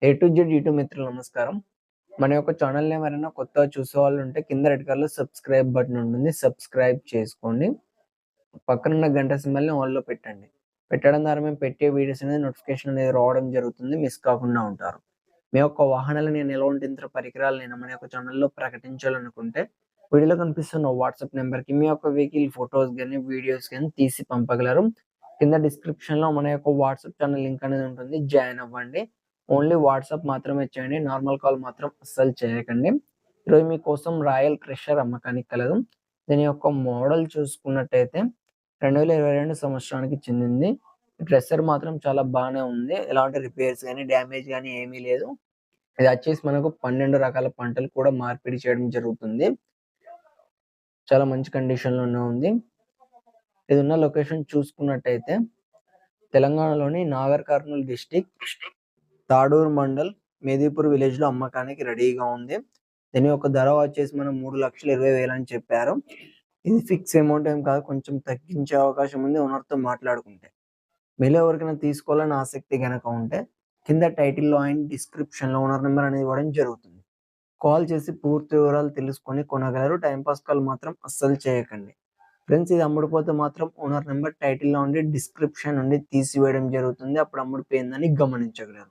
A to Z YouTube మిత్రులు నమస్కారం. మన యొక్క ఛానల్‌ని ఎవరైనా కొత్తగా చూసేవాళ్ళుంటే కింద రెడ్ కలర్‌లో సబ్స్క్రైబ్ బటన్ ఉంటుంది. సబ్స్క్రైబ్ చేసుకోండి. పక్కనున్న గంట సింబల్‌ని ఆల్‌లో పెట్టండి. పెట్టడం ద్వారా మేము పెట్టే వీడియోస్ అనేది నోటిఫికేషన్ అనేది రావడం జరుగుతుంది. మిస్ కాకుండా ఉంటారు. మీ యొక్క వాహనాలని నిల్వంటించిన పరికరాలను మన యొక్క ఛానల్‌లో ప్రకటించాలనుకుంటే వీడియోలో కనిపిస్తున్న వాట్సాప్ నంబర్‌కి మీ యొక్క వెహికల్ ఫోటోస్ గాని, వీడియోస్ గాని తీసి పంపగలరు. కింద డిస్క్రిప్షన్‌లో మన యొక్క వాట్సాప్ ఛానల్ లింక్ అనేది ఉంటుంది. జాయిన్ అవ్వండి. ఓన్లీ వాట్సాప్ మాత్రమే చేయండి. నార్మల్ కాల్ మాత్రం అస్సలు చేయకండి. ఈరోజు మీకోసం రాయల్ క్రషర్ అమ్మకానికి కలదు. దీని యొక్క మోడల్ చూసుకున్నట్టయితే 2022 సంవత్సరానికి చెందింది. డ్రెస్సర్ మాత్రం చాలా బానే ఉంది. ఎలాంటి రిపేర్స్ గాని, డ్యామేజ్ గాని ఏమీ లేదు. ఇది వచ్చేసి మనకు 12 రకాల పంటలు కూడా మార్పిడి చేయడం జరుగుతుంది. చాలా మంచి కండిషన్‌లోనే ఉంది. ఇదున్న లొకేషన్ చూసుకున్నట్టయితే తెలంగాణలోని నాగర్ కర్నూల్ డిస్ట్రిక్ట్ తాడూరు మండల్ మేదీపూర్ విలేజ్‌లో అమ్మకానికి రెడీగా ఉంది. దీని యొక్క ధర వచ్చేసి మనం 3,20,000 అని చెప్పారు. ఇది ఫిక్స్ అమౌంట్ ఏం కాదు. కొంచెం తగ్గించే అవకాశం ఉంది ఓనర్‌తో మాట్లాడుకుంటే. మీలో ఎవరికైనా తీసుకోవాలని ఆసక్తి గనక ఉంటే కింద టైటిల్‌లో అండ్ డిస్క్రిప్షన్‌లో ఓనర్ నెంబర్ అనేది ఇవ్వడం జరుగుతుంది. కాల్ చేసి పూర్తి వివరాలు తెలుసుకొని కొనగలరు. టైమ్ పాస్ కాల్ మాత్రం అస్సలు చేయకండి. ఫ్రెండ్స్ ఇది అమ్ముడుపోతే మాత్రం ఓనర్ నెంబర్ టైటిల్‌లో ఉండి డిస్క్రిప్షన్ నుండి తీసివేయడం జరుగుతుంది. అప్పుడు అమ్ముడుపోయిందని గమనించగలరు.